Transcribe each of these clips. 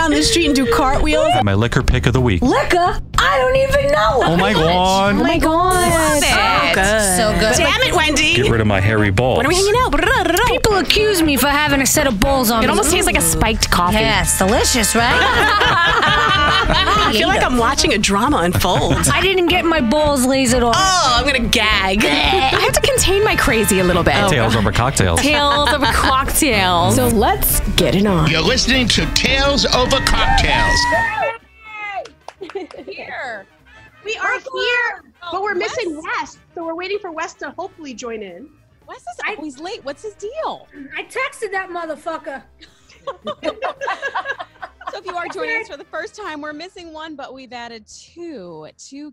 down the street and do cartwheels. My liquor pick of the week. Liquor? I don't even know. Oh my god. Oh my god. Love it. So good. Damn it, Wendy. Get rid of my hairy balls. When are we hanging out? People accuse me for having a set of balls on me. It almost tastes like a spiked coffee. Yeah, it's delicious, right? I feel like I'm watching a drama unfold. I didn't get my balls lasered off. Oh, I'm gonna gag. I have to contain my crazy a little bit. Tails over cocktails. Tales of cocktails. So let's get it on. You're listening to Tales Over Cocktails. Here. We are here, but we're missing Wes, so we're waiting for Wes to hopefully join in. Wes is always late. What's his deal? I texted that motherfucker. So if you are joining us for the first time, we're missing one, but we've added two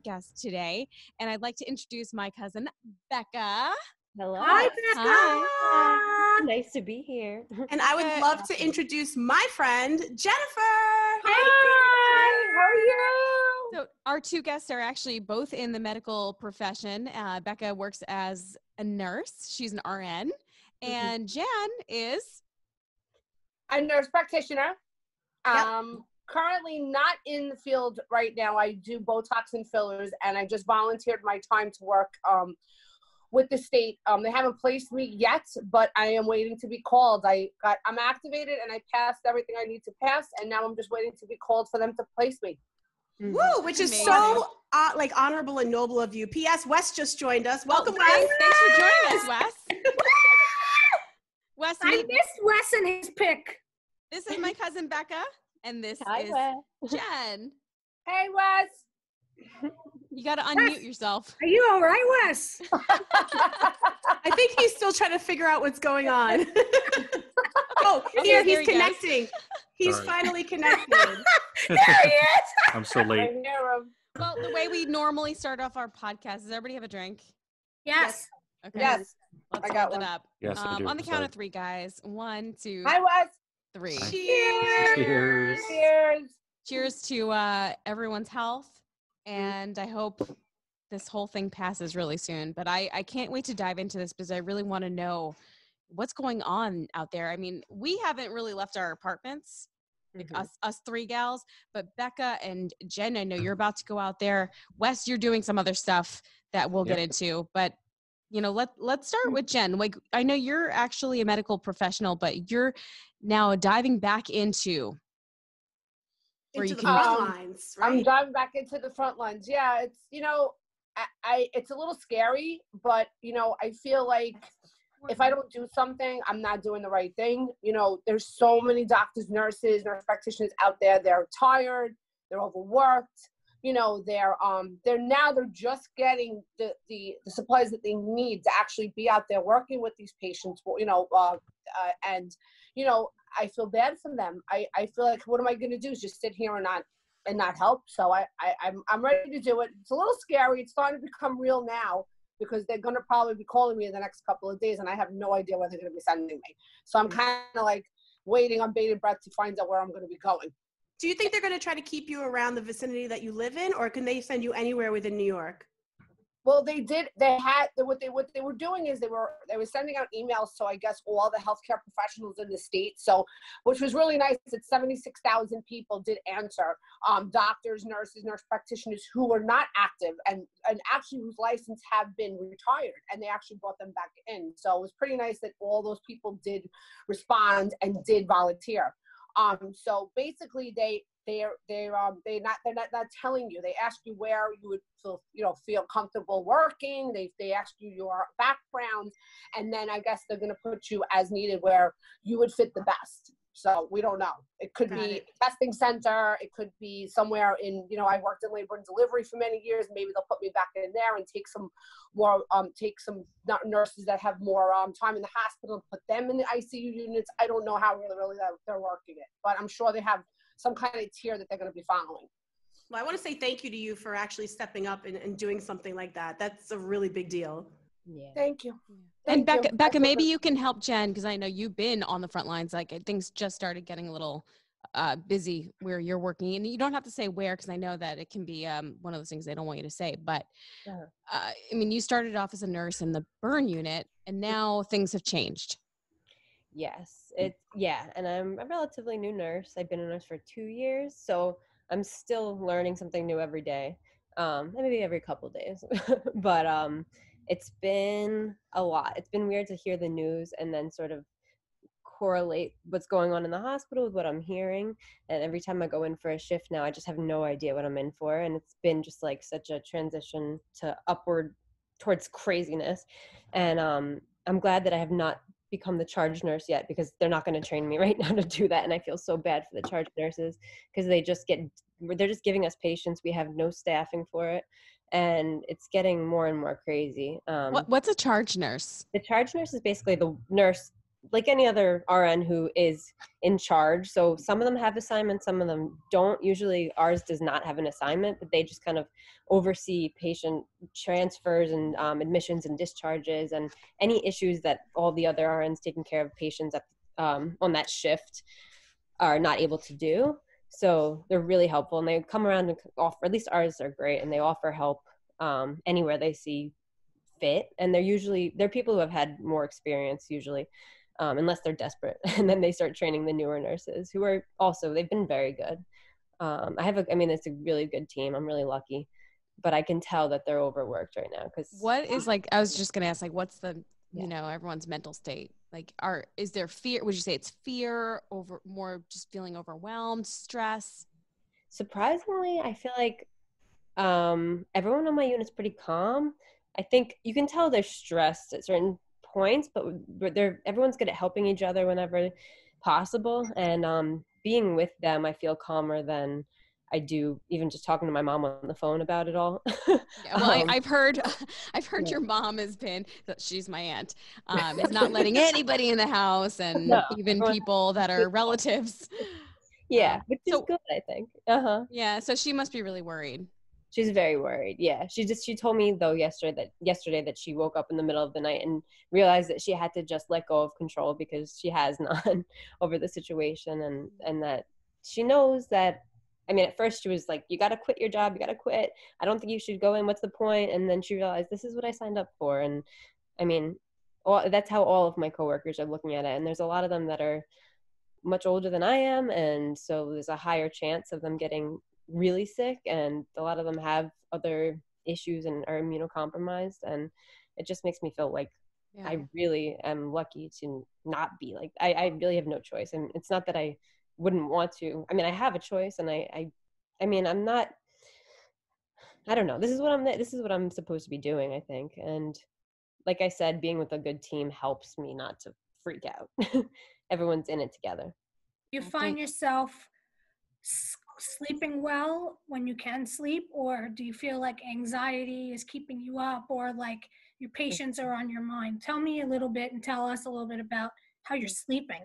guests today. And I'd like to introduce my cousin, Becca. Hello. Hi, Becca. Hi. Nice to be here. And I would love to introduce my friend, Jennifer. Hi. How are you? So our two guests are actually both in the medical profession. Becca works as a nurse. She's an RN. And Jen is a nurse practitioner. Yep. Currently not in the field right now. I do Botox and fillers, and I just volunteered my time to work with the state. They haven't placed me yet, but I am waiting to be called. I'm activated and I passed everything I need to pass, and now I'm just waiting to be called for them to place me. Woo, which is so honorable and noble of you. P.S. Wes just joined us. Welcome, Wes. Thanks for joining us, Wes. Wes, I missed Wes and his pick. this is my cousin Becca, and this Hi, is Wes. Jen. Hey, Wes. You got to unmute yourself. Are you all right, Wes? I think he's still trying to figure out what's going on. Oh, here he's he connecting. He's Sorry. finally connected. There he is. I'm so I late. hear him. Well, the way we normally start off our podcast, does everybody have a drink? Yes. Okay. Yes. Let's I got hold it one. up. Yes, I do. On the count Sorry. of three, guys. 1, 2, Hi, Wes. 3. Cheers. Cheers. Cheers. Cheers to everyone's health, and I hope this whole thing passes really soon. But I can't wait to dive into this because I really want to know what's going on out there. I mean, we haven't really left our apartments, like us three gals, but Becca and Jen, I know you're about to go out there. Wes, you're doing some other stuff that we'll get into, but you know, let's start with Jen. Like, I know you're actually a medical professional, but you're now diving back into Into the front lines, right? I'm diving back into the front lines. Yeah, it's, you know, it's a little scary, but, you know, I feel like if I don't do something, I'm not doing the right thing. You know, there's so many doctors, nurse practitioners out there. They're tired, they're overworked. You know, they're just getting the supplies that they need to actually be out there working with these patients. You know, and you know, I feel bad for them. I feel like, what am I going to do? Is just sit here and not help? So I'm ready to do it. It's a little scary. It's starting to become real now because they're going to probably be calling me in the next couple of days, and I have no idea where they're going to be sending me. So I'm kind of like waiting on bated breath to find out where I'm going to be going. Do you think they're going to try to keep you around the vicinity that you live in, or can they send you anywhere within New York? Well, they did. What they were doing is they were sending out emails to, I guess, all the healthcare professionals in the state. So, which was really nice. That 76,000 people did answer. Doctors, nurses, nurse practitioners who were not active and actually whose license have been retired, and they actually brought them back in. So it was pretty nice that all those people did respond and did volunteer. So basically they're not telling you. They ask you where you would feel comfortable working. They ask you your background, and then I guess they're going to put you as needed where you would fit the best. So we don't know. It could be a testing center. It could be somewhere in, you know, I worked in labor and delivery for many years. Maybe they'll put me back in there and take some more, nurses that have more time in the hospital, put them in the ICU units. I don't know how really they're working it, but I'm sure they have some kind of tier that they're going to be following. Well, I want to say thank you to you for actually stepping up and doing something like that. That's a really big deal. Yeah. Thank you. And Becca, maybe you can help Jen, because I know you've been on the front lines. Like, things just started getting a little busy where you're working, and you don't have to say where, because I know that it can be one of those things they don't want you to say. But I mean, you started off as a nurse in the burn unit, and now things have changed. Yes, and I'm a relatively new nurse. I've been a nurse for 2 years, so I'm still learning something new every day, maybe every couple days. But it's been a lot. It's been weird to hear the news and then sort of correlate what's going on in the hospital with what I'm hearing. And every time I go in for a shift now, I just have no idea what I'm in for. And it's been just like such a transition to upward towards craziness. And I'm glad that I have not become the charge nurse yet, because they're not going to train me right now to do that. And I feel so bad for the charge nurses, because they're just giving us patients. We have no staffing for it. And it's getting more and more crazy. What's a charge nurse? The charge nurse is basically the nurse, like any other RN, who is in charge. So some of them have assignments, some of them don't. Usually ours does not have an assignment, but they just kind of oversee patient transfers and admissions and discharges and any issues that all the other RNs taking care of patients on that shift are not able to do. So they're really helpful, and they come around and offer, at least ours are great, and they offer help anywhere they see fit. And they're people who have had more experience usually, unless they're desperate. And then they start training the newer nurses, who are also, they've been very good. It's a really good team. I'm really lucky, but I can tell that they're overworked right now. I was just going to ask, like, what's the, everyone's mental state? Like, is there fear? Would you say it's fear, over more just feeling overwhelmed, stress? Surprisingly, I feel like everyone on my unit's pretty calm. I think you can tell they're stressed at certain points, but everyone's good at helping each other whenever possible. And being with them, I feel calmer than I do even just talking to my mom on the phone about it all. Yeah, well, I've heard your mom has been, she's my aunt, is not letting anybody in the house, and even people that are relatives. Yeah, which is good, I think. Yeah, so she must be really worried. She's very worried. Yeah, she told me though yesterday that she woke up in the middle of the night and realized that she had to just let go of control, because she has none over the situation, and that she knows that. I mean, at first she was like, "You got to quit your job. You got to quit. I don't think you should go in. What's the point?" And then she realized, this is what I signed up for. And I mean, that's how all of my coworkers are looking at it. And there's a lot of them that are much older than I am, and so there's a higher chance of them getting really sick, and a lot of them have other issues and are immunocompromised, and it just makes me feel like I really am lucky to not be like, I really have no choice. And it's not that I wouldn't want to. I mean, I have a choice, and I'm not, I don't know. This is what I'm supposed to be doing, I think. And like I said, being with a good team helps me not to freak out. Everyone's in it together. You find yourself sleeping well when you can sleep, or do you feel like anxiety is keeping you up, or like your patients are on your mind? Tell me a little bit, and tell us a little bit about how you're sleeping.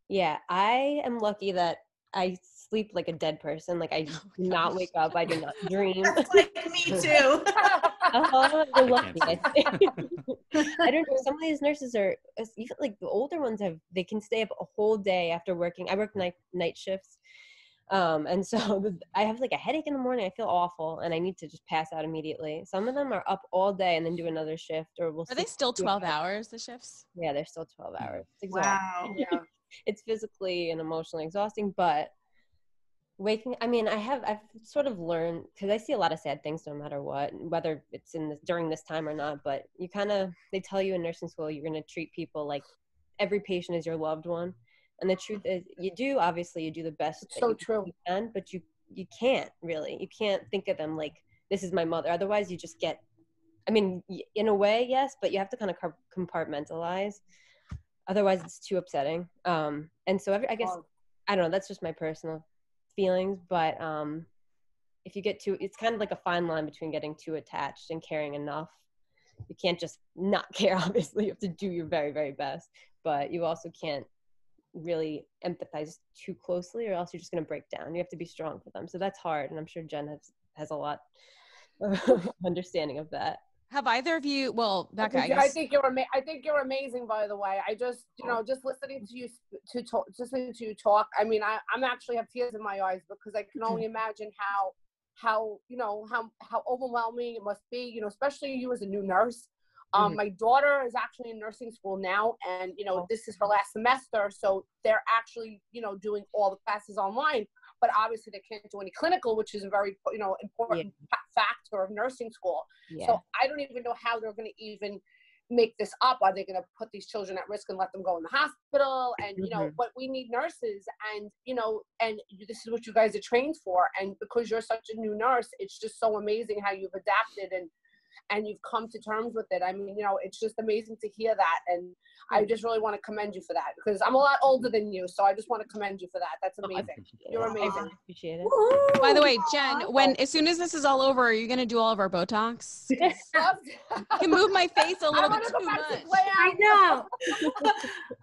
Yeah, I am lucky that I sleep like a dead person. Like, I do not wake up. I do not dream. That's like me too. We're lucky, I think. I don't know. Some of these nurses are, even like the older ones, they can stay up a whole day after working. I work night shifts. And so I have like a headache in the morning. I feel awful, and I need to just pass out immediately. Some of them are up all day and then do another shift, or are they still 12 hours, the shifts? Yeah, they're still 12 hours. It's exhausting. Wow. Yeah. It's physically and emotionally exhausting, but I've sort of learned, because I see a lot of sad things no matter what, whether it's during this time or not, but they tell you in nursing school, you're going to treat people like every patient is your loved one. And the truth is, you do the best it's so true. You can, but you can't really. You can't think of them like, this is my mother. Otherwise, you just get, in a way, yes, but you have to kind of compartmentalize. Otherwise, it's too upsetting. And so I guess, I don't know, that's just my personal feelings. But if you get it's kind of like a fine line between getting too attached and caring enough. You can't just not care, obviously. You have to do your very, very best. But you also can't really empathize too closely, or else you're just going to break down. You have to be strong for them. So that's hard. And I'm sure Jen has a lot of understanding of that. Have either of you, well, Becca, I think you're amazing, by the way. I just, just listening to you talk. I mean, I'm actually have tears in my eyes, because I can only imagine how overwhelming it must be, especially you as a new nurse. My daughter is actually in nursing school now, and this is her last semester, so they're actually doing all the classes online. But obviously, they can't do any clinical, which is a very important factor of nursing school. Yeah. So I don't even know how they're going to even make this up. Are they going to put these children at risk and let them go in the hospital? And but we need nurses, and and this is what you guys are trained for. And because you're such a new nurse, it's just so amazing how you've adapted and you've come to terms with it. I mean, it's just amazing to hear that. And I just really want to commend you for that, because I'm a lot older than you. So I just want to commend you for that. That's amazing. You're amazing. I appreciate it. By the way, Jen, as soon as this is all over, are you going to do all of our Botox? You can move my face a little bit too much. I know.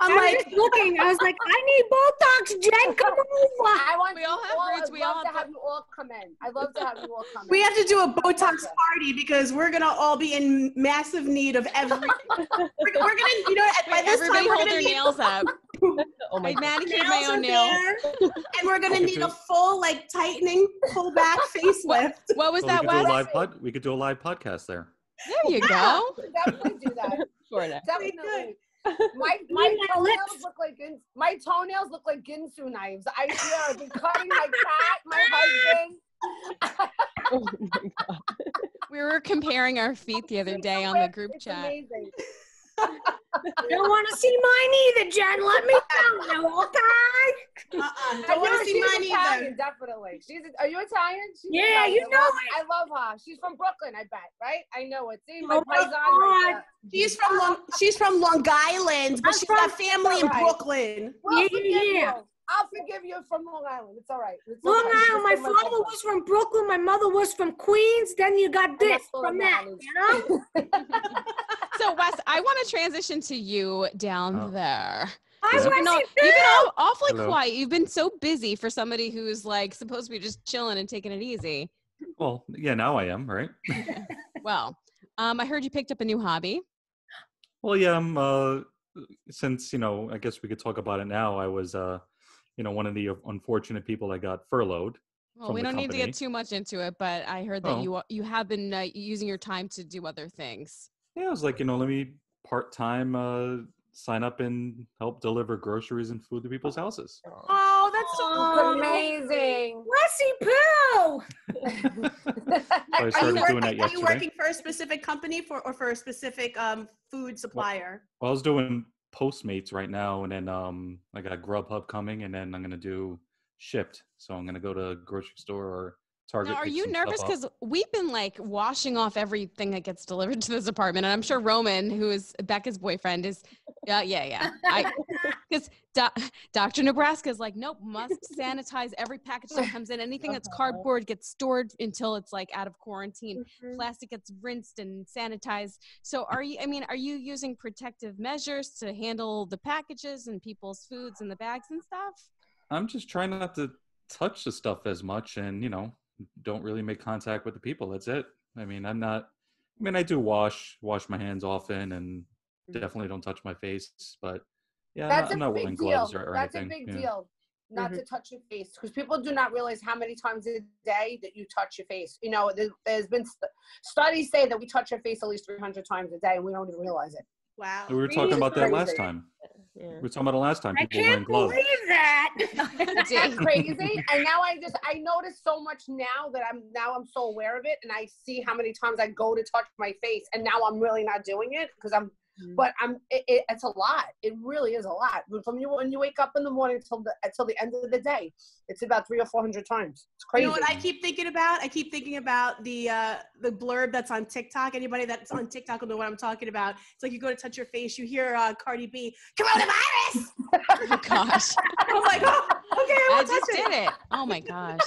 I'm just looking. I was like, I need Botox, Jen. Come over. I want we all have roots. We all have you all come in. I'd love to have you all come in. We have to do a Botox party because we're gonna all be in massive need of everything. we're gonna, by this Everybody time we're hold gonna their need nails up. Oh my I God. manicured my own nails nails. are there, and we're gonna need a full tightening, pull back facelift. What was So that, Wes? we could do a live podcast there. There you go. Definitely do that. Sure enough. Definitely. My toenails look like Ginsu knives. I swear, I've been cutting my cat, my husband. Oh my God. We were comparing our feet the other day on the group It's chat. amazing. You don't want to see mine either, Jen. Let me know, okay? Don't want to see She's mine Italian, either. Definitely. Are you Italian? She's Yeah, Italian. you know it. I love her. She's from Brooklyn, I bet, right? I know it. See, my Oh, my paisan right God. there. She's from Long Island, but she's got family in Right. Brooklyn. Yeah. I'll forgive you from Long Island. It's all right. It's Long okay. Island. My father was from Brooklyn. My mother was from Queens. Then you got this from that, So, Wes, I want to transition to you down there. I You've been, want you've been awfully Hello. quiet. You've been so busy for somebody who's supposed to be just chilling and taking it easy. Well, yeah, now I am, right? Well, I heard you picked up a new hobby. Well, yeah, since, I guess we could talk about it now. I was, one of the unfortunate people that got furloughed. Well, from we the don't need to company. get too much into it, but I heard that you have been using your time to do other things. Yeah, I was like, let me part-time sign up and help deliver groceries and food to people's houses. Oh, that's so amazing. Blessy poo. So I started doing that Are you yesterday. working for a specific company or for a specific food supplier? Well, I was doing Postmates right now, and then I got Grubhub coming, and then I'm gonna do Shipped. So I'm gonna go to a grocery store or Target. Now, are pick you some nervous? stuff up. Because we've been washing off everything that gets delivered to this apartment. And I'm sure Roman, who is Becca's boyfriend, is, yeah. Because Dr. Nebraska is like, nope, must sanitize every package that comes in. Anything that's cardboard gets stored until it's out of quarantine. Plastic gets rinsed and sanitized. So are you using protective measures to handle the packages and people's foods and the bags and stuff? I'm just trying not to touch the stuff as much, and don't really make contact with the people. That's it. I do wash my hands often, and definitely don't touch my face. But yeah, I'm not wearing gloves or That's anything. a big deal. Not to touch your face, because people do not realize how many times a day that you touch your face. There's been studies say that we touch our face at least 300 times a day, and we don't even realize it. Wow. We were talking about that last time. Yeah. We were talking about it last time. I People wearing can't gloves. believe that. It's crazy. And now I notice so much now that I'm so aware of it, and I see how many times I go to touch my face, and now I'm really not doing it because it's a lot. It really is a lot. From when you wake up in the morning until the end of the day, it's about 300 or 400 times. It's crazy. You know what I keep thinking about? I keep thinking about the blurb that's on TikTok. Anybody that's on TikTok will know what I'm talking about. It's like you go to touch your face, you hear Cardi B, coronavirus. Oh gosh. I'm like, oh, okay, I I won't touch just it. did it. Oh my gosh.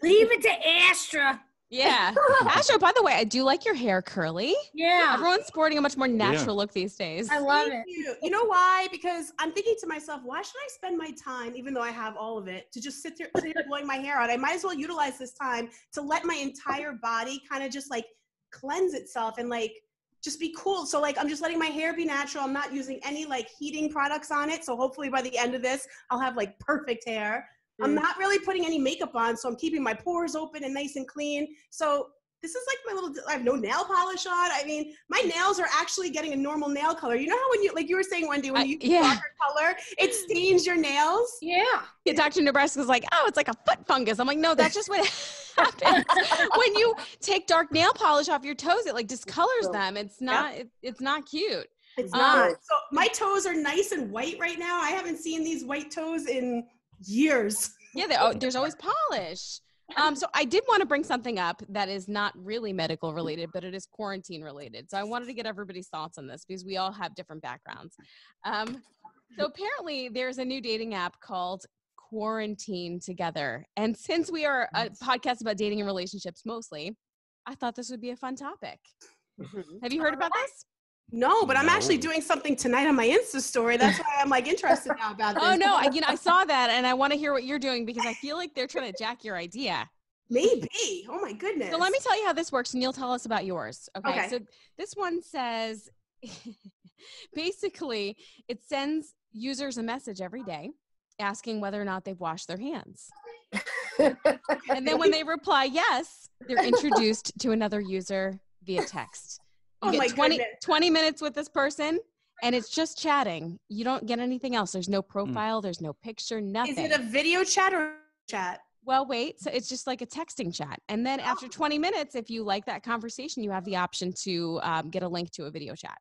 Leave it to Astra. Yeah. Asher, by the way, I do like your hair curly. Yeah. Everyone's sporting a much more natural look these days. I love Thank it. you. You know why? Because I'm thinking to myself, why should I spend my time, even though I have all of it, to just sit here blowing my hair out? I might as well utilize this time to let my entire body kind of just cleanse itself and just be cool. So I'm just letting my hair be natural. I'm not using any heating products on it. So hopefully by the end of this, I'll have perfect hair. I'm not really putting any makeup on, so I'm keeping my pores open and nice and clean. So this is like my little, I have no nail polish on. I mean, my nails are actually getting a normal nail color. You know how when you, like you were saying, Wendy, when you use darker color, it stains your nails? Yeah. Dr. Nebraska's like, oh, it's like a foot fungus. I'm like, no, that's just what happens. When you take dark nail polish off your toes, it like discolors them. It's not, it's not cute. It's not. So my toes are nice and white right now. I haven't seen these white toes in years. Yeah, there's always polish. So I did want to bring something up that is not really medical related, but it is quarantine related. So I wanted to get everybody's thoughts on this because we all have different backgrounds. So apparently there's a new dating app called Quarantine Together. And since we are a podcast about dating and relationships mostly, I thought this would be a fun topic. Have you heard about this? No, but I'm actually doing something tonight on my Insta story. That's why I'm like interested now about this. Oh no, I saw that and I want to hear what you're doing because I feel like they're trying to jack your idea. Maybe. Oh my goodness. So let me tell you how this works and you'll tell us about yours. Okay. So this one says, basically it sends users a message every day asking whether or not they've washed their hands. And then when they reply yes, they're introduced to another user via text. You get 20 minutes with this person and it's just chatting. You don't get anything else. There's no profile. There's no picture, nothing. Is it a video chat or chat? Well, wait. So it's just like a texting chat. And then after 20 minutes, if you like that conversation, you have the option to get a link to a video chat.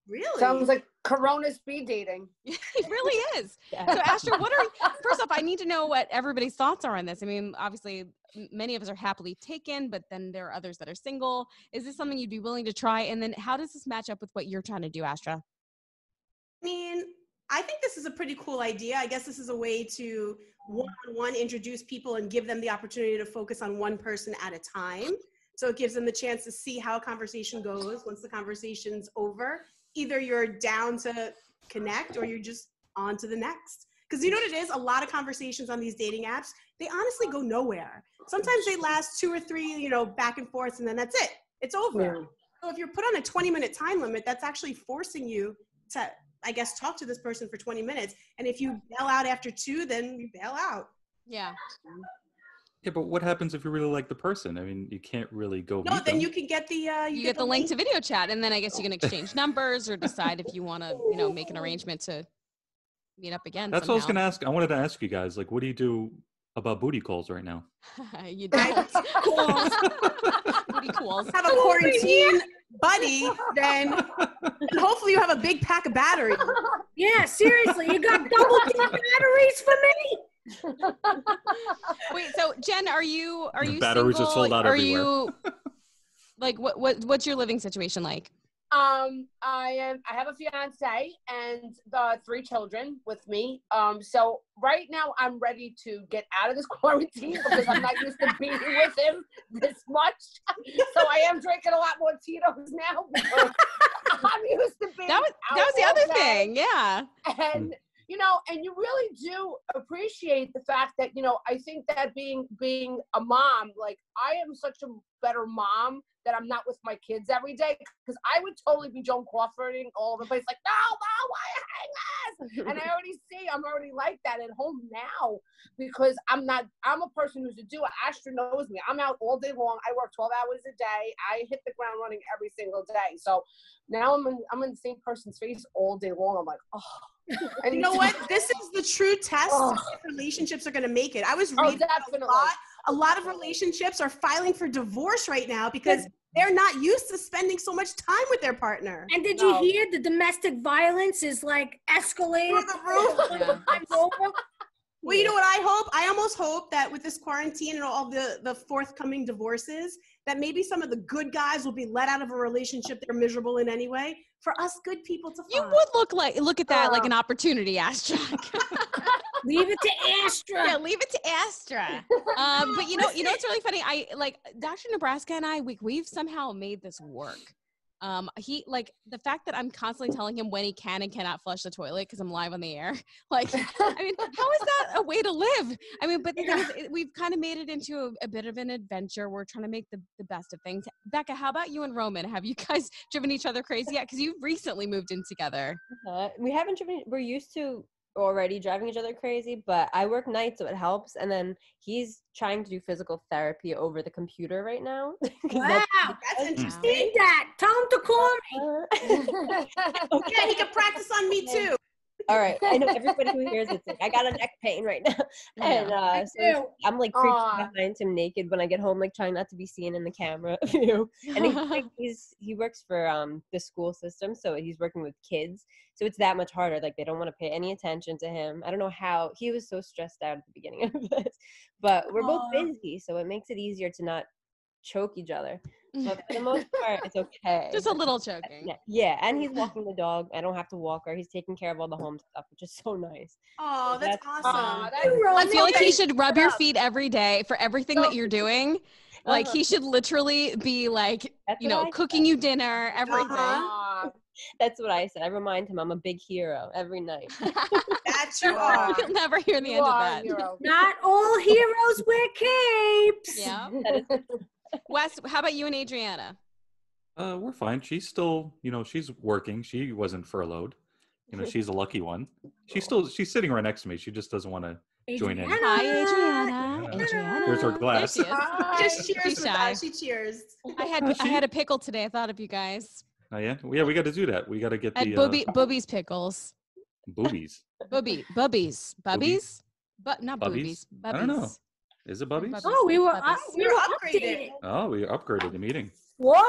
Really? Sounds like Corona speed dating. It really is. Yeah. So Astra, first off, I need to know what everybody's thoughts are on this. I mean, obviously many of us are happily taken, but then there are others that are single. Is this something you'd be willing to try? And then how does this match up with what you're trying to do, Astra? I mean, I think this is a pretty cool idea. I guess this is a way to one-on-one introduce people and give them the opportunity to focus on one person at a time. So it gives them the chance to see how a conversation goes. Once the conversation's over, either you're down to connect or you're just on to the next. Because you know what it is? A lot of conversations on these dating apps, they honestly go nowhere. Sometimes they last 2 or 3, back and forth, and then that's it. It's over. Yeah. So if you're put on a 20-minute time limit, that's actually forcing you to, I guess, talk to this person for 20 minutes. And if you bail out after 2, then you bail out. Yeah. Yeah, but what happens if you really like the person? I mean, you can't really go. No, then you can get the you get the link to video chat, and then I guess you can exchange numbers or decide if you want to, make an arrangement to meet up again. That's what I was going to ask. I wanted to ask you guys, like, what do you do about booty calls right now? You don't. Booty calls. Have a quarantine buddy, then hopefully you have a big pack of batteries. Yeah, seriously, you got double D batteries for me? Wait, so Jen, are you batteries single? are sold out everywhere. You like what's your living situation like? I have a fiance and 3 children with me. So right now I'm ready to get out of this quarantine because I'm not used to being with him this much. So I am drinking a lot more Tito's now because I'm used to being that was the other thing, yeah. And and you really do appreciate the fact that, I think that being a mom, like I am such a better mom that I'm not with my kids every day because I would totally be Joan Crawfording all over the place like, no, why hang us? And I'm already like that at home now because I'm a person who's a doer. Astra knows me. I'm out all day long. I work 12 hours a day. I hit the ground running every single day. So now I'm in the same person's face all day long. I'm like, oh. And you know what? This is the true test if relationships are going to make it. I was reading a lot of relationships are filing for divorce right now because they're not used to spending so much time with their partner. And did you hear the domestic violence is like escalated? Through the roof. Well, you know what I hope? I almost hope that with this quarantine and all the forthcoming divorces, that maybe some of the good guys will be let out of a relationship they're miserable in anyway, for us good people to find. You would look at that like an opportunity, Astra. Leave it to Astra. Yeah, leave it to Astra. But you know it's really funny. I like Dr. Nebraska and I. We've somehow made this work. He like the fact that I'm constantly telling him when he can and cannot flush the toilet because I'm live on the air. Like, I mean, how is that a way to live? I mean, but the thing is, we've kind of made it into a bit of an adventure. We're trying to make the best of things. Becca, how about you and Roman? Have you guys driven each other crazy yet? Because you've recently moved in together. We haven't driven. We're used to already driving each other crazy, but I work nights, so it helps. And then he's trying to do physical therapy over the computer right now. Wow, That's interesting. need that. Tell him to call me. Yeah, he can practice on me too. All right, I know everybody who hears it's like I got a neck pain right now, and so I'm like creeping behind him naked when I get home, like trying not to be seen in the camera view. And he works for the school system, so he's working with kids, so it's that much harder. Like they don't want to pay any attention to him. I don't know how he was so stressed out at the beginning of this, but we're both busy, so it makes it easier to not choke each other. But for the most part, it's okay. Just a little choking. Yeah, and he's walking the dog. I don't have to walk her. He's taking care of all the home stuff, which is so nice. Oh, that's awesome. I feel like he should rub your feet every day for everything that you're doing. Like he should literally be like, cooking you dinner, everything. That's what I said. I remind him I'm a big hero every night. That you are. You'll never hear the end of that. Not all heroes wear capes. Yeah. Wes, how about you and Adriana? We're fine. She's still, she's working. She wasn't furloughed. She's a lucky one. She's sitting right next to me. She just doesn't want to join in. Hi, Adriana. Adriana. Here's her glass. Just cheers with us. She cheers. I had a pickle today. I thought of you guys. Oh yeah, we got to do that. We got to get the Boobies pickles. Boobies. Bubbies. But not boobies. I don't know. Is it Bubbies? Oh, we were upgraded. Oh, we upgraded the meeting. What?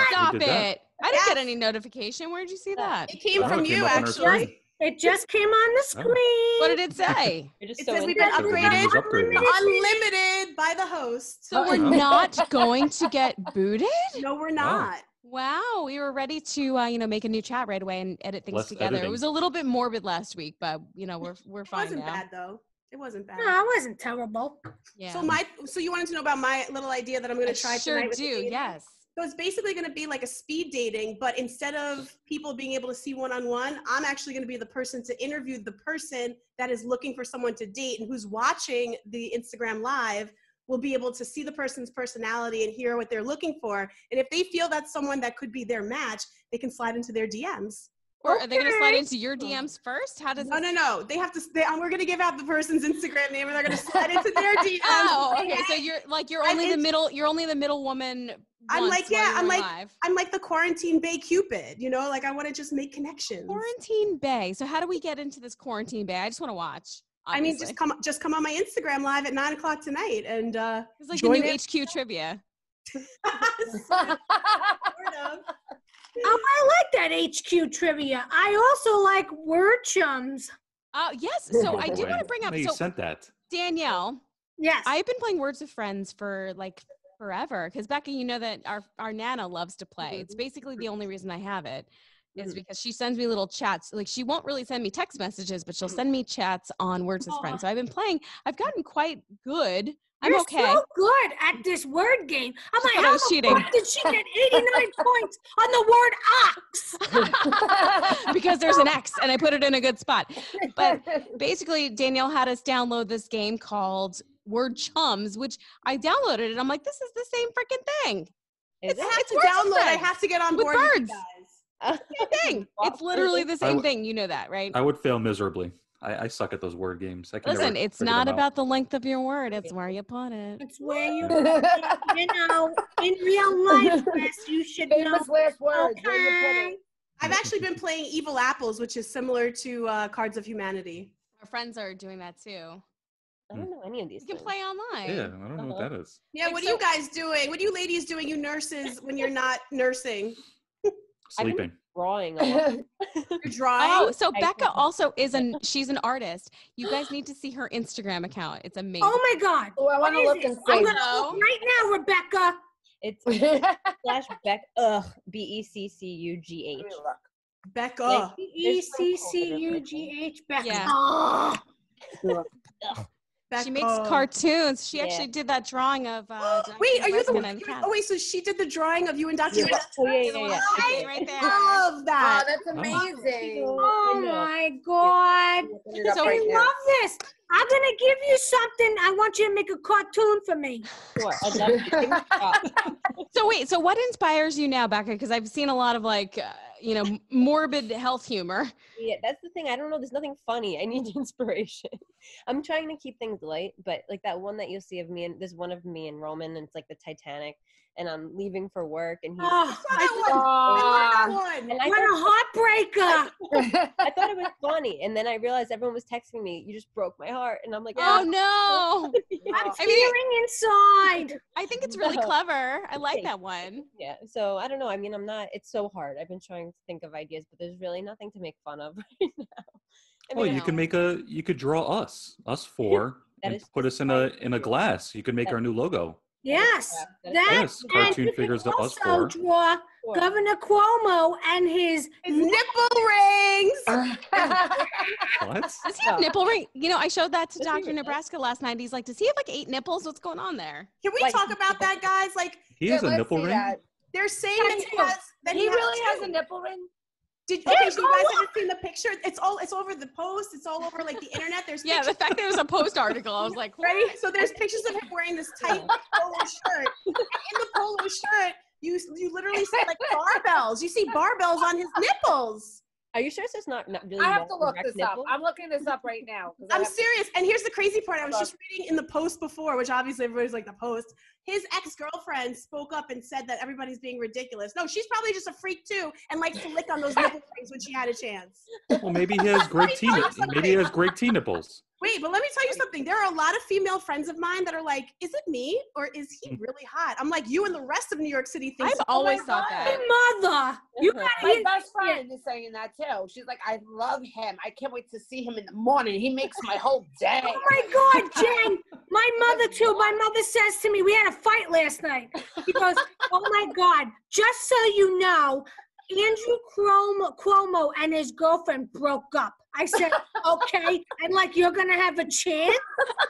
Stop it. I didn't get any notification. Where did you see that? It came from you, actually. It just came on the screen. What did it say? It says we've been upgraded. Unlimited by the host. So we're not going to get booted? No, we're not. Wow, we were ready to make a new chat right away and edit things together. Editing. It was a little bit morbid last week, but we're fine now. It wasn't bad though. It wasn't bad. No, it wasn't terrible. Yeah. So you wanted to know about my little idea that I'm going to try tonight? Sure do. Yes. So it's basically going to be like a speed dating, but instead of people being able to see one-on-one, I'm actually going to be the person to interview the person that is looking for someone to date, and who's watching the Instagram live will be able to see the person's personality and hear what they're looking for. And if they feel that's someone that could be their match, they can slide into their DMs. Or are they going to slide into your DMs first? How does No. They have to. We're going to give out the person's Instagram name, and they're going to slide into their DMs. Oh, okay. So you're only the middle. You're only the middle woman. I'm like the quarantine bay Cupid. Like I want to just make connections. Quarantine bay. So how do we get into this quarantine bay? I just want to watch. Obviously. I mean, just come on my Instagram live at 9:00 tonight, and it's like the new HQ trivia. Sort of. Oh, I like that HQ trivia. I also like word chums. Yes. So I do want to bring up. You sent that. Danielle. Yes. I've been playing Words with Friends for like forever. Because Becca, you know that our Nana loves to play. It's basically the only reason I have it is because she sends me little chats. Like she won't really send me text messages, but she'll send me chats on Words with Friends. So I've been playing. I've gotten quite good. You're okay. so good at this word game. I'm like, how the fuck did she get 89 points on the word ox? Because there's an X, and I put it in a good spot. But basically, Danielle had us download this game called Word Chums, which I downloaded, and I'm like, this is the same freaking thing. I have to get on board with you guys. Same thing. It's literally the same thing. You know that, right? I would fail miserably. I suck at those word games. Listen, it's not about the length of your word. It's where you put it. It's where you put it. In real life, you should famous know. Last words. Okay. Where you put it. I've actually been playing Evil Apples, which is similar to Cards of Humanity. Our friends are doing that too. I don't know any of these. You can play online. Yeah, I don't know what that is. Yeah, what are you guys doing? What are you ladies doing, you nurses, when you're not nursing? Sleeping. Drawing a lot. You're drawing? Oh, so Becca also she's an artist. You guys need to see her Instagram account. It's amazing. Oh my God. Oh, I want to look and see. I'm going to look right now, Rebecca. It's /Beck BECCUGH. Becca. BECCUGH. Becca. Yeah. Becca. She makes cartoons. She actually did that drawing of wait, are you the wait, so she did the drawing of you and Dr. Yeah. Oh, yeah. Right there. I love that. Oh, that's amazing. Oh my God. So I love this. I'm going to give you something. I want you to make a cartoon for me. Sure. I'd love to. So wait, so what inspires you now, Becca? Because I've seen a lot of morbid health humor. Yeah, that's the thing. I don't know. There's nothing funny. I need inspiration. I'm trying to keep things light, but like that one that you'll see of me, and there's one of me and Roman, and it's like the Titanic, and I'm leaving for work, and he's. Oh, I love that one. And I what a heartbreaker. I thought it was funny, and then I realized everyone was texting me, "You just broke my heart," and I'm like, Oh no! I'm I mean, tearing inside. I think it's really No. clever. I like Thanks. that one. Yeah. So I don't know. I mean, I'm not. It's so hard. I've been trying to think of ideas, but there's really nothing to make fun of right now. I Well, mean, you could draw us four, That and is put us in a glass. You could make our new logo. Yes. that is That Yes, cartoon and figures of you us can also four. draw Four. Governor Cuomo and his Nipple rings. What? Does he have nipple ring? I showed that to Does he Dr. really? Nebraska last night. He's like, does he have like 8 nipples? What's going on there? Can we Like- talk about that, guys? Like, He has a let's nipple see ring. that. they're saying Yeah, that he too. has. That He really has two. a nipple ring. Okay, so you guys haven't seen the picture. It's over the post. It's all over like the internet. There's Yeah, the pictures, fact that it was a post article, I was like, ready? So there's pictures of him wearing this tight polo shirt. And in the polo shirt, you literally see like barbells. You see barbells on his nipples. Are you sure it's just not really? I have to not look direct this nipple? up. I'm looking this up right now. 'cause I I'm have to- serious. And here's the crazy part. I was Hold just reading in the post before, which obviously everybody's like the post. His ex-girlfriend spoke up and said that everybody's being ridiculous. No, she's probably just a freak too and likes to lick on those nipple rings when she had a chance. Well, maybe he has great tea. Maybe he has great tea nipples. Wait, but let me tell you something. There are a lot of female friends of mine that are like, is it me or is he really hot? I'm like, you and the rest of New York City think I've so. always my thought God. that. mother. You gotta My hear- best friend is saying that too. She's like, I love him. I can't wait to see him in the morning. He makes my whole day. Oh my God, Jen. My mother too. My mother says to me, we had a fight last night. She goes, oh my God, just so you know, Andrew Cuomo and his girlfriend broke up. I said, okay. And like, you're going to have a chance?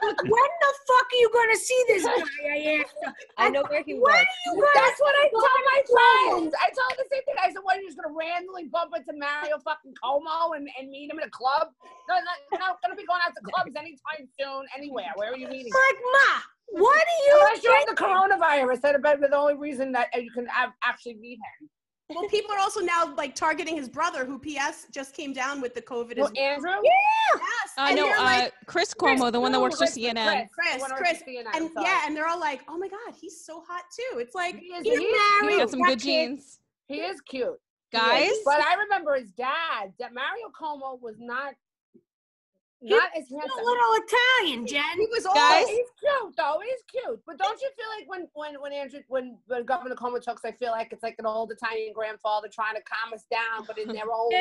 Like, when the fuck are you going to see this guy? I asked her. I know where he When was. are you going That's what I tell my friends. I tell them the same thing. I said, what, you're just going to randomly bump into Mario fucking Como and meet him in a club? No, you're not going to be going out to clubs anytime soon, anywhere. Where are you meeting? like, Ma, what do you Unless you're in think? the coronavirus, that'd be the only reason that you can actually meet him. Well, people are also now like targeting his brother, who P.S. just came down with the COVID. Well, as Andrew? yes, and No, they're like, Chris Cuomo, the one that works for Chris, CNN. Chris, and yeah, and they're all like, oh my God, he's so hot too. It's like, He is, He's he is married. He got cute. some good genes. He is cute. Guys, But I remember his dad, that Mario Como was not He- as He's handsome. a little Italian, Jen. he was all Guys? He's cute though. He's cute. But don't you feel like when Governor Cuomo talks, I feel like it's like an old Italian grandfather trying to calm us down, but in their own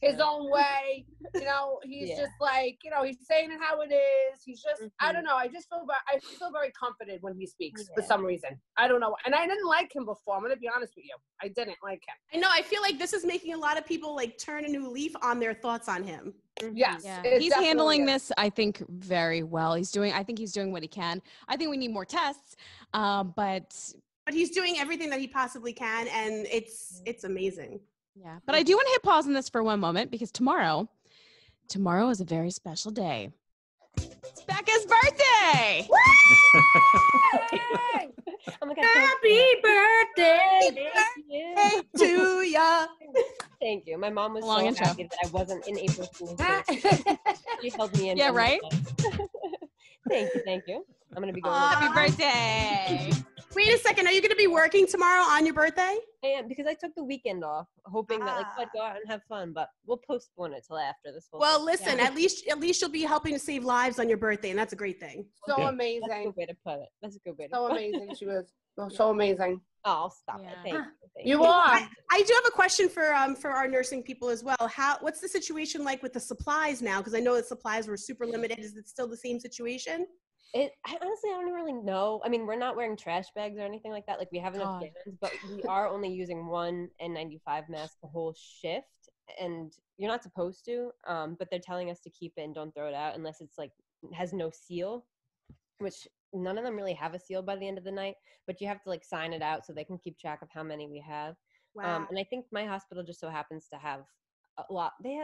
his own way. You know, he's Yeah. just like, he's saying it how it is. He's just I don't know. I feel very comforted when he speaks for Yeah. some reason. I don't know. And I didn't like him before. I'm gonna be honest with you. I didn't like him. I know. I feel like this is making a lot of people like turn a new leaf on their thoughts on him. Yes. yeah, it he's definitely handling is. this, I think, very well. I think he's doing what he can. I think we need more tests, but But he's doing everything that he possibly can, and it's amazing. yeah. But I do want to hit pause on this for one moment because tomorrow is a very special day. It's Becca's birthday. Yay! Oh my God. Happy birthday. Hey, to ya. Thank you. My mom was Long so intro. happy that I wasn't in April Fool's Day. She held me in. Yeah, from the right? front. Thank you. I'm gonna be going. Happy to birthday. Wait a second. Are you going to be working tomorrow on your birthday? I am because I took the weekend off, hoping that I'd go out and have fun, but we'll postpone it till after this whole. Well, thing. listen. Yeah. At least you'll be helping to save lives on your birthday, and that's a great thing. So Yeah. That's a amazing. good way to put it. That's a good way to So put it. amazing. She was so amazing. Oh, stop Yeah. it. Thank you. Thank You are. I do have a question for our nursing people as well. What's the situation like with the supplies now? Because I know that supplies were super limited. Is it still the same situation? I honestly don't really know. I mean, we're not wearing trash bags or anything like that. Like, we have enough God. gallons, but we are only using one N95 mask the whole shift. And you're not supposed to, but they're telling us to keep it and don't throw it out unless it's like has no seal, which none of them really have a seal by the end of the night. But you have to like sign it out so they can keep track of how many we have. Wow. And I think my hospital just so happens to have a lot. They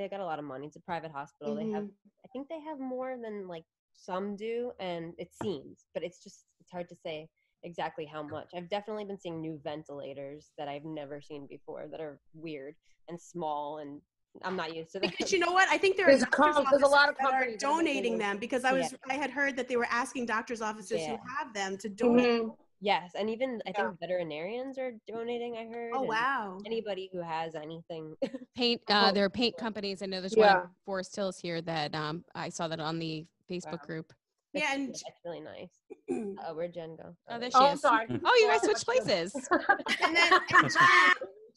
got a lot of money. It's a private hospital. They have, I think they have more than like some do, and it seems, but it's hard to say. exactly how much. I've definitely been seeing new ventilators that I've never seen before that are weird and small, and I'm not used to that. Because you know what? I think there are There's doctors' a lot offices of that are companies that are making donating them because I had heard that they were asking doctors' offices who Yeah. have them to donate. Mhm. Yes, and even I Yeah. think veterinarians are donating, I heard. Oh and wow! Anybody who has anything. Paint. There are paint companies. I know there's one Yeah. in Forest Hills here that I saw that on the Facebook Wow. group. Yeah, and That's really nice. Where'd Jen go? Oh, there she Oh, is. sorry. Oh, you guys switched places. and then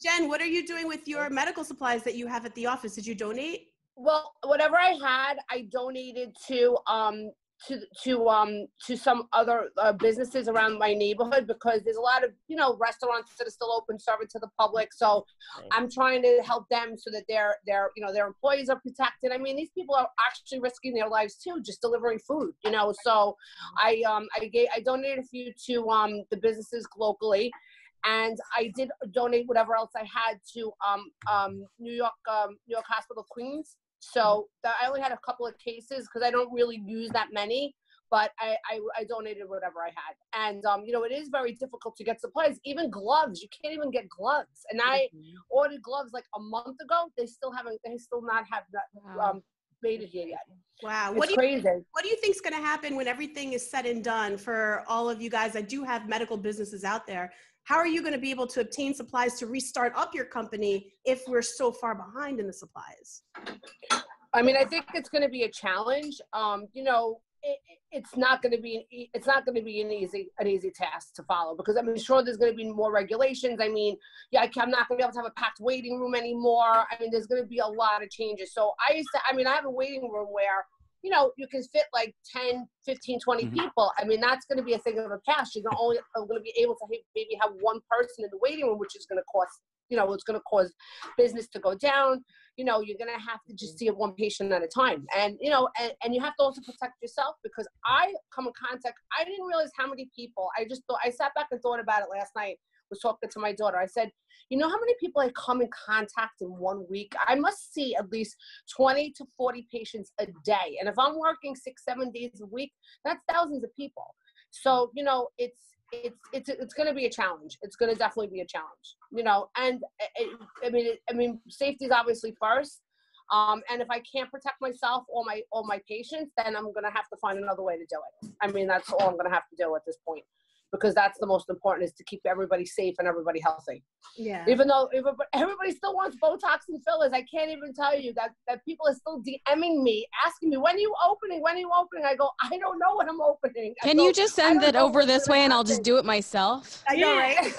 Jen, what are you doing with your medical supplies that you have at the office? Did you donate? Well, whatever I had, I donated to some other businesses around my neighborhood because there's a lot of restaurants that are still open, serving to the public. So I'm trying to help them so that their employees are protected. I mean, these people are actually risking their lives too, just delivering food. So I donated a few to the businesses locally. And I did donate whatever else I had to New York Hospital Queens. So I only had a couple of cases because I don't really use that many, but I donated whatever I had. And, it is very difficult to get supplies, even gloves. You can't even get gloves. And I ordered gloves like a month ago. They still not have that made it here yet. Wow. It's crazy. What do you think is going to happen when everything is said and done for all of you guys that do have medical businesses out there? How are you going to be able to obtain supplies to restart up your company if we're so far behind in the supplies? I mean, I think it's going to be a challenge. It's not going to be an easy task to follow because I'm sure there's going to be more regulations. I mean, I'm not going to be able to have a packed waiting room anymore. I mean, there's going to be a lot of changes. So I have a waiting room where you can fit like 10, 15, 20 people. I mean, that's going to be a thing of the past. You're only going to be able to maybe have one person in the waiting room, which is going to cost, it's going to cause business to go down. You're going to have to just see one patient at a time. And, and you have to also protect yourself because I come in contact. I didn't realize how many people, I sat back and thought about it last night, was talking to my daughter. I said, you know how many people I come in contact in 1 week? I must see at least 20 to 40 patients a day. And if I'm working 6-7 days a week, that's thousands of people. So, it's going to be a challenge. It's going to definitely be a challenge, and I mean, safety is obviously first. And if I can't protect myself or my patients, then I'm going to have to find another way to do it. I mean, that's all I'm going to have to do at this point. Because that's the most important, is to keep everybody safe and everybody healthy. Yeah. Even though everybody still wants Botox and fillers, I can't even tell you that people are still DMing me, asking me, when are you opening? When are you opening? I go, I don't know when I'm opening. Can you just send it over this way and I'll just do it myself? I know, right?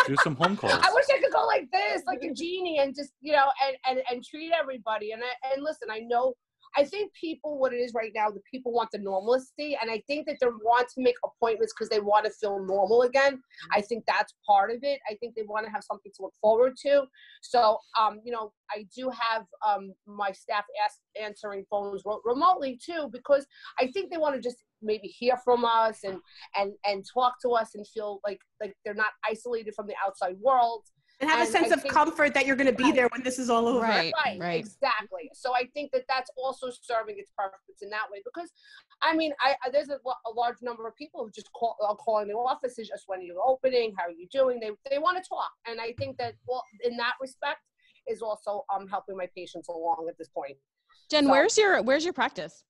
Do some home calls. I wish I could go like this, like a genie, and just, and treat everybody. And listen, I think what it is right now, the people want the normalcy, and I think that they want to make appointments because they want to feel normal again. I think that's part of it. I think they want to have something to look forward to. So, I do have my staff answering phones remotely too, because I think they want to just maybe hear from us and talk to us and feel like they're not isolated from the outside world. And have a sense of comfort that you're going to be there when this is all over. Right, exactly. So I think that that's also serving its purpose in that way. Because, I mean, there's a large number of people who just are calling the offices just when you're opening, how are you doing? They want to talk. And I think that, well, in that respect, is also helping my patients along at this point. Jen, so, where's your practice?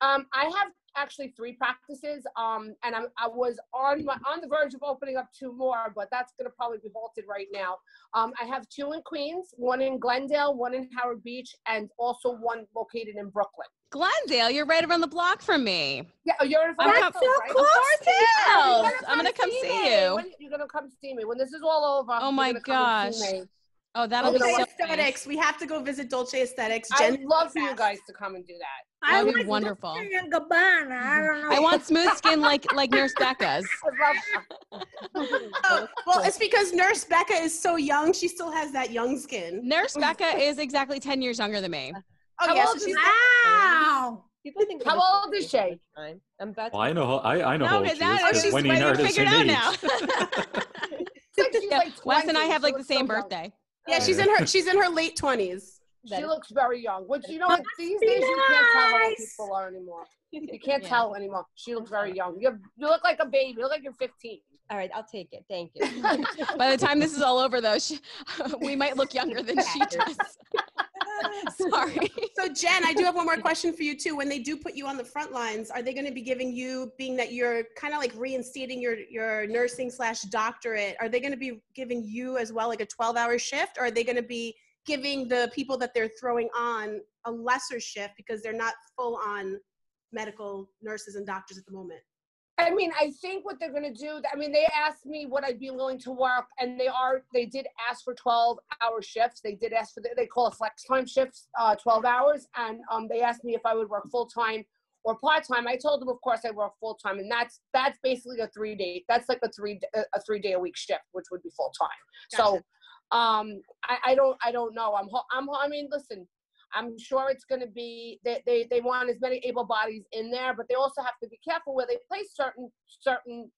I have actually 3 practices, and I was on the verge of opening up 2 more, but that's going to probably be halted right now. I have 2 in Queens, 1 in Glendale, 1 in Howard Beach, and also 1 located in Brooklyn. Glendale, you're right around the block from me. Yeah, you're in That's right? Of course, I'm going to come see you. You're going to come see me when this is all over. Oh my gosh. Oh, that'll be so Aesthetics. Nice. We have to go visit Dolce Aesthetics. I'd love for you guys to come and do that. That'd be wonderful. I don't know. I want smooth skin like Nurse Becca's. Well, it's because Nurse Becca is so young. She still has that young skin. Nurse Becca is exactly 10 years younger than me. Oh, yes. Wow. People think how old is she? I know how old she is. When you heard figured out now. Like Wes and I have like the same birthday. Yeah, she's in her late 20s. She looks very young. Which, you know what, these days you can't tell how old people are anymore. You can't tell anymore. She looks very young. You look like a baby. You look like you're 15. All right, I'll take it. Thank you. By the time this is all over, though, we might look younger than she does. Sorry. So Jen, I do have one more question for you too. When they do put you on the front lines, are they going to be giving you, being that you're kind of like reinstating your nursing / doctorate, are they going to be giving you as well like a 12-hour shift, or are they going to be giving the people that they're throwing on a lesser shift because they're not full on medical nurses and doctors at the moment? I mean, I think what they're going to do, I mean, they asked me what I'd be willing to work, and they did ask for 12-hour shifts. They did ask for, they call it flex time shifts, 12 hours. And they asked me if I would work full-time or part-time. I told them, of course, I work full-time. And that's basically a 3-day, that's like a 3-day a week shift, which would be full-time. Gotcha. So I don't know. I mean, listen, I'm sure it's going to be, they want as many able bodies in there, but they also have to be careful where they place certain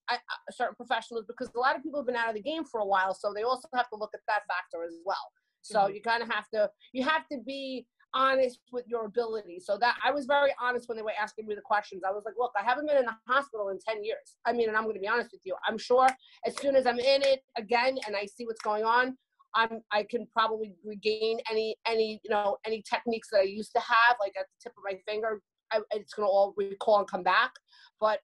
professionals, because a lot of people have been out of the game for a while. So they also have to look at that factor as well. So you kind of have to be honest with your ability. So that I was very honest when they were asking me the questions. I was like, look, I haven't been in the hospital in 10 years. I mean, and I'm going to be honest with you. I'm sure as soon as I'm in it again and I see what's going on, I can probably regain any techniques that I used to have, like at the tip of my finger. It's going to all recall and come back. But,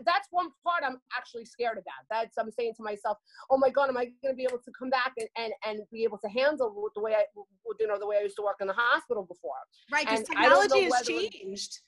that's one part I'm actually scared about. I'm saying to myself, oh my God, am I going to be able to come back and be able to handle the way I used to work in the hospital before? Right, because technology has changed.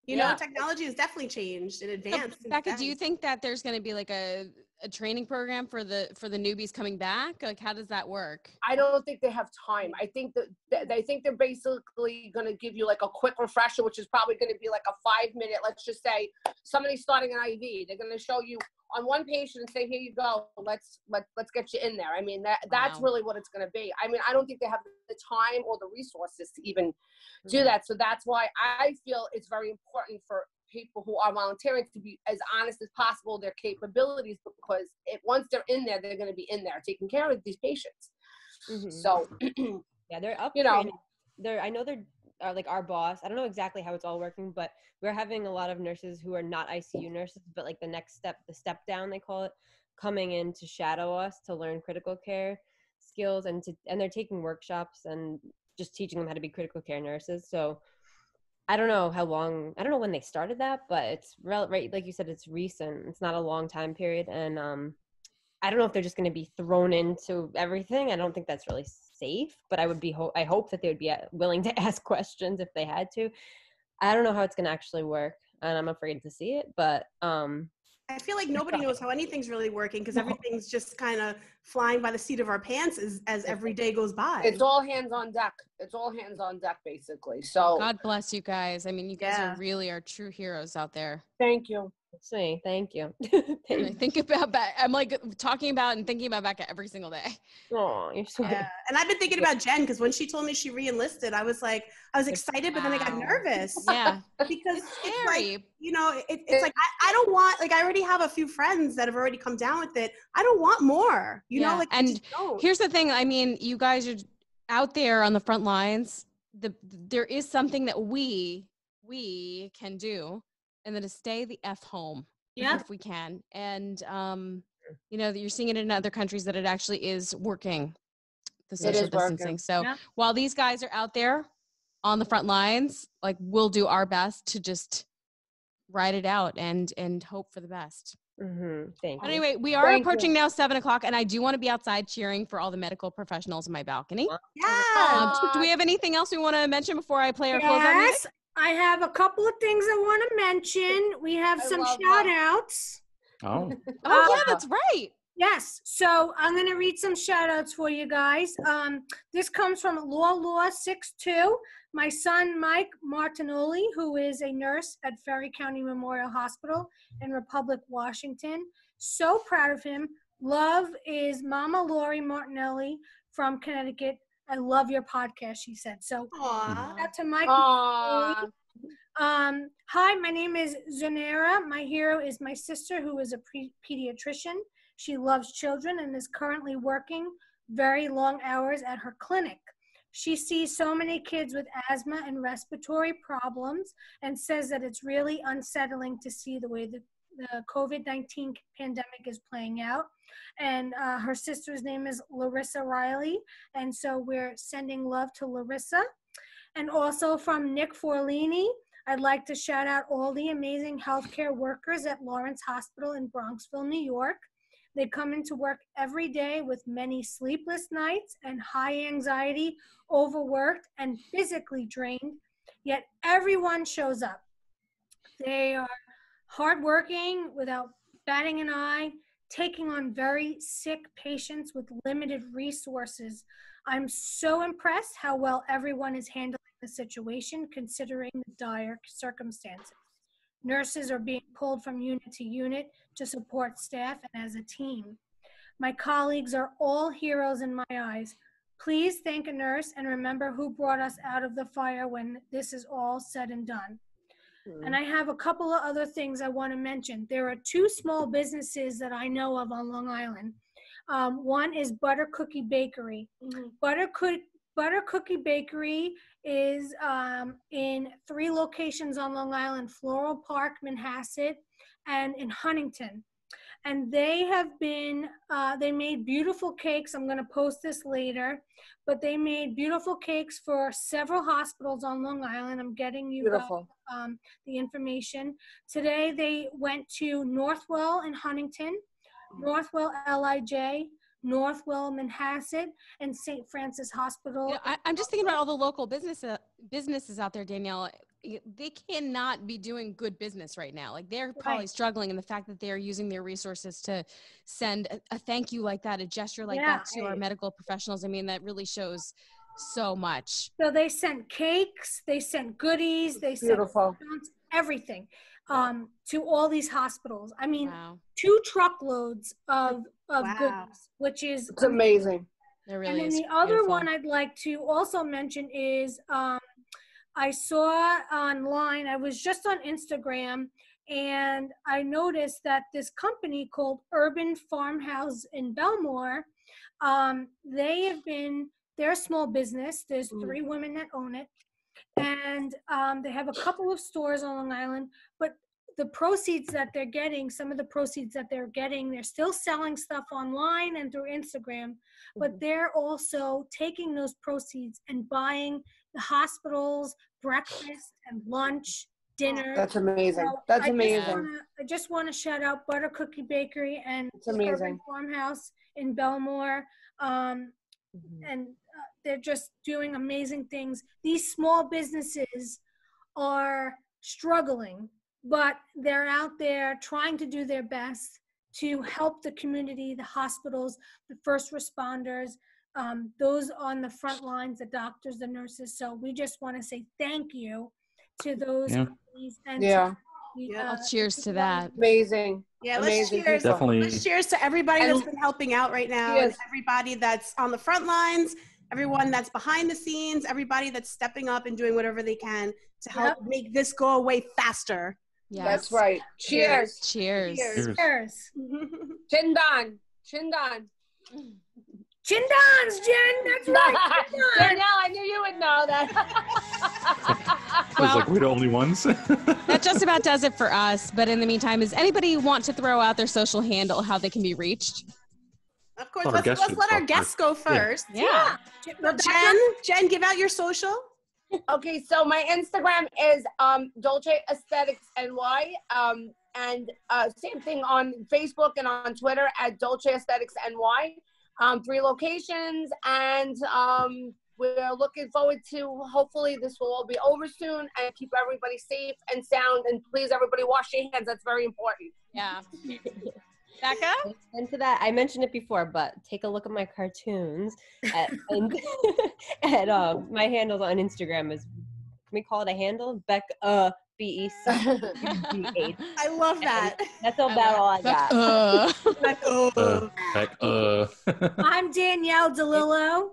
Technology has definitely changed and advanced. So, Becca, do you think that there's going to be like a training program for the newbies coming back? Like, how does that work? I don't think they have time. I think that they think they're basically going to give you like a quick refresher, which is probably going to be like a 5-minute. Let's just say somebody's starting an IV. They're going to show you on one patient and say, here you go. Let's get you in there. I mean, that's really what it's going to be. I mean, I don't think they have the time or the resources to even do that. So that's why I feel it's very important for people who are volunteering to be as honest as possible, their capabilities, because once they're in there, they're going to be in there taking care of these patients. So yeah, they're up. I know they're like our boss. I don't know exactly how it's all working, but we're having a lot of nurses who are not ICU nurses, but like the next step, the step down, they call it, coming in to shadow us to learn critical care skills, and they're taking workshops and just teaching them how to be critical care nurses. So I don't know how long, I don't know when they started that, but it's right, like you said, it's recent. It's not a long time period. And I don't know if they're just going to be thrown into everything. I don't think that's really safe, but I hope that they would be willing to ask questions if they had to. I don't know how it's going to actually work, and I'm afraid to see it, but I feel like nobody knows how anything's really working, because everything's just kind of flying by the seat of our pants as every day goes by. It's all hands on deck. It's all hands on deck, basically. So God bless you guys. I mean, you guys are really true heroes out there. Thank you. Say thank you. Think about I'm like talking about and thinking about Becca every single day. Oh, you're sweet. Yeah. And I've been thinking about Jen, because when she told me she re-enlisted, I was excited, but then I got nervous. Yeah, because it's scary. It's like I don't want, like, I already have a few friends that have already come down with it. I don't want more. And here's the thing. I mean, you guys are out there on the front lines. There is something that we can do. And then to stay the F home, if we can. And, you're seeing it in other countries that it actually is working, the social distancing. Working. So while these guys are out there on the front lines, like, we'll do our best to just ride it out and hope for the best. Thank you. Anyway, we are approaching now 7:00, and I do want to be outside cheering for all the medical professionals in my balcony. Yeah. Do we have anything else we want to mention before I play our closeout music? I have a couple of things I want to mention. We have some shout outs. Oh, yeah, that's right. Yes. So I'm going to read some shout outs for you guys. This comes from Law62. My son, Mike Martinoli, who is a nurse at Ferry County Memorial Hospital in Republic, Washington. So proud of him. Love is Mama Lori Martinelli from Connecticut. I love your podcast, she said. So, out to Mike. Hi, my name is Zanera. My hero is my sister, who is a pediatrician. She loves children and is currently working very long hours at her clinic. She sees so many kids with asthma and respiratory problems and says that it's really unsettling to see the way the COVID-19 pandemic is playing out. And her sister's name is Larissa Riley. And so we're sending love to Larissa. And also from Nick Forlini, I'd like to shout out all the amazing healthcare workers at Lawrence Hospital in Bronxville, New York. They come into work every day with many sleepless nights and high anxiety, overworked and physically drained, yet everyone shows up. They are hardworking without batting an eye, taking on very sick patients with limited resources. I'm so impressed how well everyone is handling the situation considering the dire circumstances. Nurses are being pulled from unit to unit to support staff and as a team. My colleagues are all heroes in my eyes. Please thank a nurse and remember who brought us out of the fire when this is all said and done. And I have a couple of other things I want to mention. There are 2 small businesses that I know of on Long Island. One is Butter Cookie Bakery. Butter Cookie Bakery is in 3 locations on Long Island: Floral Park, Manhasset, and in Huntington. And they have been, they made beautiful cakes. I'm going to post this later, but they made beautiful cakes for several hospitals on Long Island. I'm getting you the information. Today they went to Northwell in Huntington, Northwell LIJ, Northwell Manhasset, and St. Francis Hospital. I'm just thinking about all the local businesses out there, Danielle. They cannot be doing good business right now. Like they're probably struggling, and the fact that they're using their resources to send a thank you like that, a gesture like that to our medical professionals. I mean, that really shows so much. So they sent cakes, they sent goodies, they sent everything to all these hospitals. I mean, 2 truckloads of goodies, which is it's amazing. It really and then is the other beautiful. one I'd like to also mention is I saw online, I was just on Instagram, and I noticed that this company called Urban Farmhouse in Belmore, they're a small business. There's 3 women that own it, and they have a couple of stores on Long Island, but the proceeds that they're getting, some of the proceeds that they're getting, they're still selling stuff online and through Instagram, but they're also taking those proceeds and buying the hospital's breakfast and lunch, dinner. That's amazing. So That's amazing. I just want to shout out Butter Cookie Bakery and amazing. Urban Farmhouse in Belmore. And they're just doing amazing things. These small businesses are struggling, but they're out there trying to do their best to help the community, the hospitals, the first responders, those on the front lines, the doctors, the nurses. So we just want to say thank you to those companies and cheers to that. Amazing. Yeah, amazing. Let's cheers. Definitely. Let's cheers to everybody that's been helping out right now, and everybody that's on the front lines, everyone that's behind the scenes, everybody that's stepping up and doing whatever they can to help make this go away faster. Yes. That's right. Cheers. Cheers. Cheers. Chindan. Chindan. Chindans, Jen. That's right. Danielle, I knew you would know that. Well, like we're the only ones. That just about does it for us. But in the meantime, does anybody want to throw out their social handle, how they can be reached? Of course. Our Let's guests let our should guests go go first. Yeah. Well, Jen, give out your social. Okay, so my Instagram is Dolce Aesthetics NY, and same thing on Facebook and on Twitter at Dolce Aesthetics NY. 3 locations, and we're looking forward to, hopefully this will all be over soon, and keep everybody safe and sound, and please everybody wash your hands. That's very important. Yeah. Becca? And to that, I mentioned it before, but take a look at my cartoons and my handles on Instagram is, can we call it a handle? Becca BEC. I love that. That's about all I got. I'm Danielle DeLillo.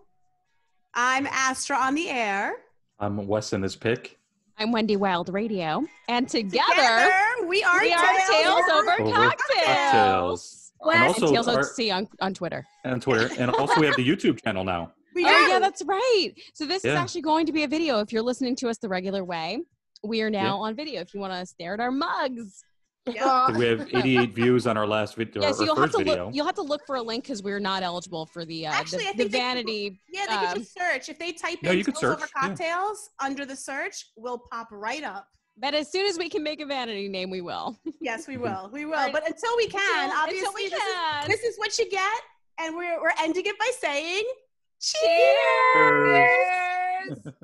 I'm Astra on the air. I'm Wes in this pick. I'm Wendy Wild Radio. And together we are Tales Over Cocktails. And also Tales OC on Twitter. And Twitter. And also we have the YouTube channel now. Yeah, that's right. So this is actually going to be a video. If you're listening to us the regular way, we are now on video if you want to stare at our mugs. Did we have 88 views on our last video? Yes, our you'll have first to video. look. You'll have to look for a link because we're not eligible for the Actually, I the think vanity. They could just search. If they type No, in you could Tails Over search, yeah. Cocktails under the search, we'll pop right up. But as soon as we can make a vanity name, we will. Yes, we will. We will. Right. But until we can, obviously, until we can. This is what you get. And we're ending it by saying, Cheers! Cheers.